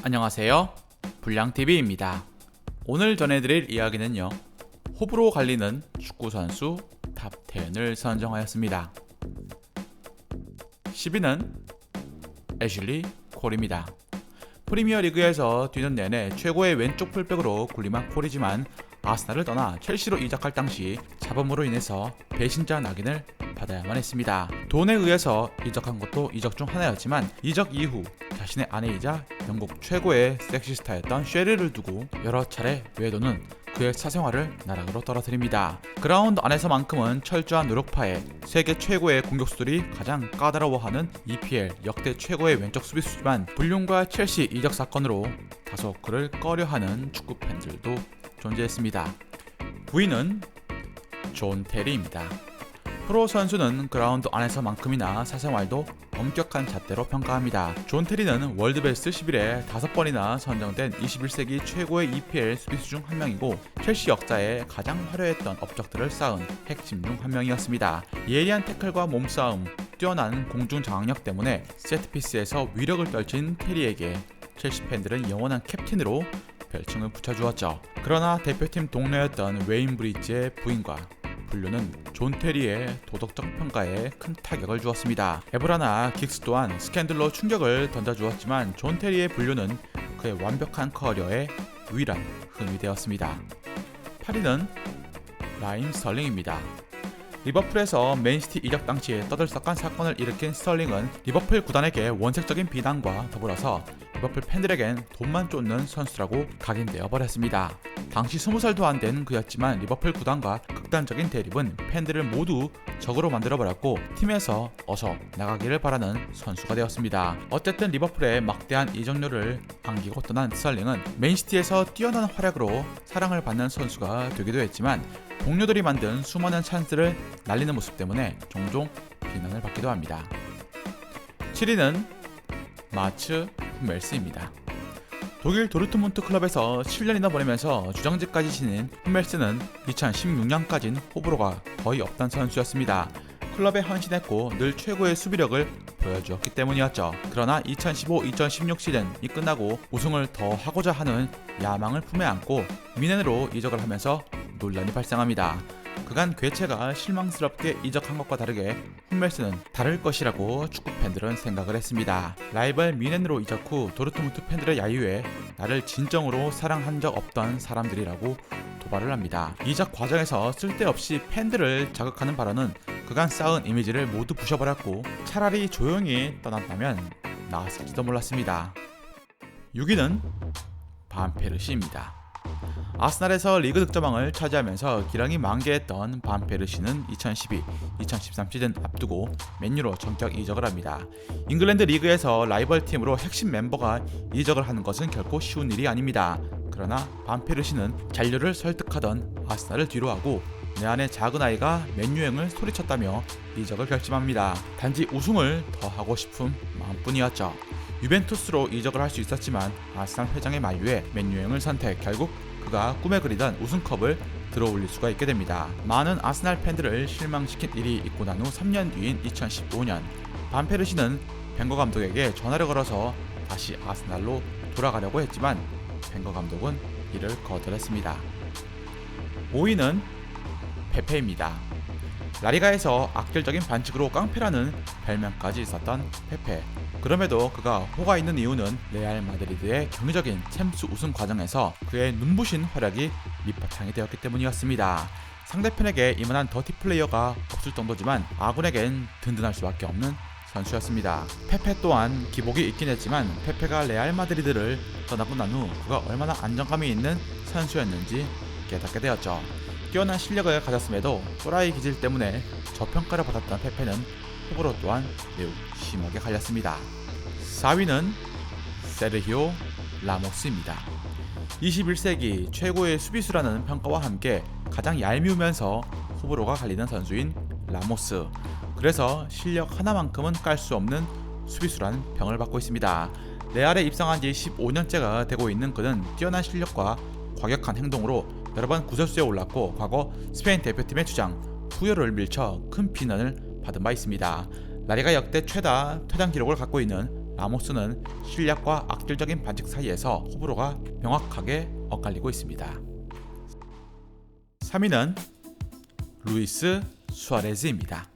안녕하세요, 불량TV입니다. 오늘 전해드릴 이야기는요, 호불호 갈리는 축구선수 탑 10을 선정하였습니다. 10위는 애슐리 콜입니다. 프리미어리그에서 뛰는 내내 최고의 왼쪽 풀백으로 군림한 콜이지만 아스날을 떠나 첼시로 이적할 당시 잡음으로 인해서 배신자 낙인을 받아야만 했습니다. 돈에 의해서 이적한 것도 이적 중 하나였지만 이적 이후 자신의 아내이자 영국 최고의 섹시스타였던 쉐리를 두고 여러 차례 외도는 그의 사생활을 나락으로 떨어뜨립니다. 그라운드 안에서만큼은 철저한 노력파에 세계 최고의 공격수들이 가장 까다로워하는 EPL 역대 최고의 왼쪽 수비수지만 불륜과 첼시 이적 사건으로 다소 그를 꺼려하는 축구 팬들도 존재했습니다. 9위는 존 테리입니다. 프로 선수는 그라운드 안에서만큼이나 사생활도 엄격한 잣대로 평가합니다. 존 테리는 월드베스트 11에 5번이나 선정된 21세기 최고의 EPL 수비수 중 한 명이고 첼시 역사에 가장 화려했던 업적들을 쌓은 핵심 중 한 명이었습니다. 예리한 태클과 몸싸움, 뛰어난 공중 장악력 때문에 세트피스에서 위력을 떨친 테리에게 첼시 팬들은 영원한 캡틴으로 별칭을 붙여주었죠. 그러나 대표팀 동료였던 웨인 브리지의 부인과 분류는 존 테리의 도덕적 평가에 큰 타격을 주었습니다. 에브라나 긱스 또한 스캔들로 충격을 던져주었지만 존 테리의 분류는 그의 완벽한 커리어에 유일한 흠이 되었습니다. 8위는 라임 스털링입니다. 리버풀에서 맨시티 이적 당시에 떠들썩한 사건을 일으킨 스털링은 리버풀 구단에게 원색적인 비난과 더불어서 리버풀 팬들에겐 돈만 쫓는 선수라고 각인되어 버렸습니다. 당시 20살도 안 된 그였지만 리버풀 구단과 극단적인 대립은 팬들을 모두 적으로 만들어버렸고 팀에서 어서 나가기를 바라는 선수가 되었습니다. 어쨌든 리버풀의 막대한 이적료를 안기고 떠난 스털링은 맨시티에서 뛰어난 활약으로 사랑을 받는 선수가 되기도 했지만 동료들이 만든 수많은 찬스를 날리는 모습 때문에 종종 비난을 받기도 합니다. 7위는 마츠 흠멜스입니다. 독일 도르트문트 클럽에서 7년이나 보내면서 주장직까지 지닌 흠멜스는 2016년까지는 호불호가 거의 없던 선수였습니다. 클럽에 헌신했고 늘 최고의 수비력을 보여주었기 때문이었죠. 그러나 2015-2016 시즌이 끝나고 우승을 더 하고자 하는 야망을 품에 안고 미넨으로 이적을 하면서 논란이 발생합니다. 그간 괴체가 실망스럽게 이적한 것과 다르게 흠멜스는 다를 것이라고 축구 팬들은 생각을 했습니다. 라이벌 미넨으로 이적 후 도르트문트 팬들의 야유에 나를 진정으로 사랑한 적 없던 사람들이라고 도발을 합니다. 이적 과정에서 쓸데없이 팬들을 자극하는 발언은 그간 쌓은 이미지를 모두 부셔버렸고 차라리 조용히 떠났다면 나았을지도 몰랐습니다. 6위는 반페르시입니다. 아스날에서 리그 득점왕을 차지하면서 기량이 만개했던 반페르시는 2012-2013 시즌 앞두고 맨유로 전격 이적을 합니다. 잉글랜드 리그에서 라이벌 팀으로 핵심 멤버가 이적을 하는 것은 결코 쉬운 일이 아닙니다. 그러나 반페르시는 잔류를 설득하던 아스날을 뒤로하고 내 안의 작은 아이가 맨유행을 소리쳤다며 이적을 결심합니다. 단지 우승을 더 하고 싶은 마음뿐이었죠. 유벤투스로 이적을 할 수 있었지만 아스날 회장의 만류에 맨유행을 선택. 결국 그가 꿈에 그리던 우승컵을 들어올릴 수가 있게 됩니다. 많은 아스날 팬들을 실망시킨 일이 있고 난 후 3년 뒤인 2015년 반페르시는 벵거 감독에게 전화를 걸어서 다시 아스날로 돌아가려고 했지만 벵거 감독은 이를 거절했습니다. 5위는 페페입니다. 라리가에서 악질적인 반칙으로 깡패라는 별명까지 있었던 페페. 그럼에도 그가 호가 있는 이유는 레알 마드리드의 경이적인 챔스 우승 과정에서 그의 눈부신 활약이 밑바탕이 되었기 때문이었습니다. 상대편에게 이만한 더티 플레이어가 없을 정도지만 아군에겐 든든할 수밖에 없는 선수였습니다. 페페 또한 기복이 있긴 했지만 페페가 레알 마드리드를 떠나고 난 후 그가 얼마나 안정감이 있는 선수였는지 깨닫게 되었죠. 뛰어난 실력을 가졌음에도 또라이 기질 때문에 저평가를 받았던 페페는 호불호 또한 매우 심하게 갈렸습니다. 4위는 세르히오 라모스입니다. 21세기 최고의 수비수라는 평가와 함께 가장 얄미우면서 호불호가 갈리는 선수인 라모스. 그래서 실력 하나만큼은 깔 수 없는 수비수라는 평을 받고 있습니다. 레알에 입성한 지 15년째가 되고 있는 그는 뛰어난 실력과 과격한 행동으로 여러 번 구설수에 올랐고 과거 스페인 대표팀의 주장 푸요를 밀쳐 큰 비난을 받은 바 있습니다. 라리가 역대 최다 퇴장 기록을 갖고 있는 라모스는 실력과 악질적인 반칙 사이에서 호불호가 명확하게 엇갈리고 있습니다. 3위는 루이스 수아레즈입니다.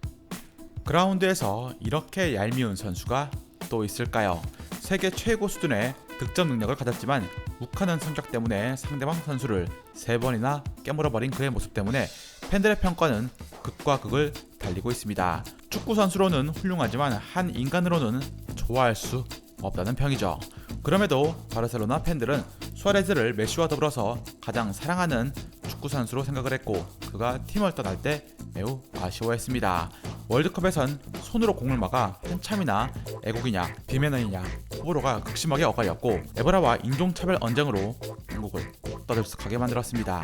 그라운드에서 이렇게 얄미운 선수가 또 있을까요? 세계 최고 수준의 득점 능력을 가졌지만 욱하는 성격 때문에 상대방 선수를 3번이나 깨물어버린 그의 모습 때문에 팬들의 평가는 극과 극을 달리고 있습니다. 축구 선수로는 훌륭하지만 한 인간으로는 좋아할 수 없다는 평이죠. 그럼에도 바르셀로나 팬들은 수아레즈를 메시와 더불어서 가장 사랑하는 축구 선수로 생각을 했고 그가 팀을 떠날 때 매우 아쉬워했습니다. 월드컵에선 손으로 공을 막아 한참이나 애국이냐 비매너이냐 호불호가 극심하게 엇갈렸고 에보라와 인종차별 언쟁으로 한국을 떠들썩하게 만들었습니다.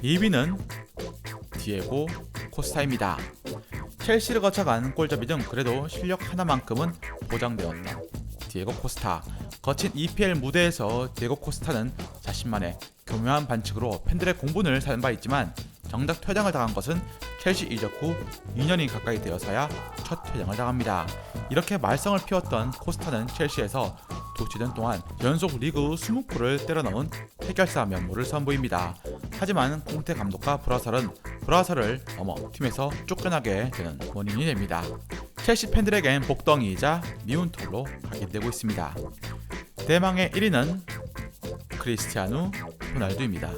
2위는 디에고 코스타입니다. 첼시를 거쳐간 골잡이 등 그래도 실력 하나만큼은 보장되었던 디에고 코스타. 거친 EPL 무대에서 디에고 코스타는 자신만의 교묘한 반칙으로 팬들의 공분을 산 바 있지만 정작 퇴장을 당한 것은 첼시 이적 후 2년이 가까이 되어서야 첫 퇴장을 당합니다. 이렇게 말썽을 피웠던 코스타는 첼시에서 2시즌 동안 연속 리그 20골을 때려 넣은 해결사 면모를 선보입니다. 하지만 콩테 감독과 브라설을 넘어 팀에서 쫓겨나게 되는 원인이 됩니다. 첼시 팬들에겐 복덩이이자 미운 털로 각인되고 있습니다. 대망의 1위는 크리스티아누 호날두입니다.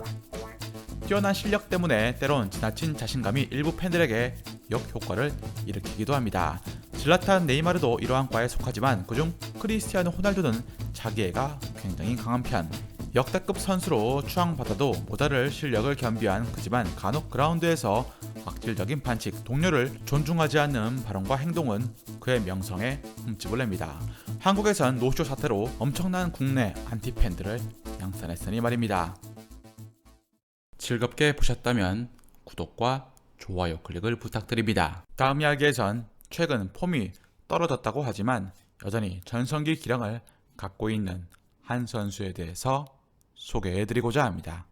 뛰어난 실력 때문에 때론 지나친 자신감이 일부 팬들에게 역효과를 일으키기도 합니다. 질라탄 네이마르도 이러한 과에 속하지만 그중 크리스티아누 호날두는 자기애가 굉장히 강한 편. 역대급 선수로 추앙받아도 모자랄 실력을 겸비한 그지만 간혹 그라운드에서 악질적인 반칙, 동료를 존중하지 않는 발언과 행동은 그의 명성에 흠집을 냅니다. 한국에선 노쇼 사태로 엄청난 국내 안티팬들을 양산했으니 말입니다. 즐겁게 보셨다면 구독과 좋아요 클릭을 부탁드립니다. 다음 이야기에선 최근 폼이 떨어졌다고 하지만 여전히 전성기 기량을 갖고 있는 한 선수에 대해서 소개해드리고자 합니다.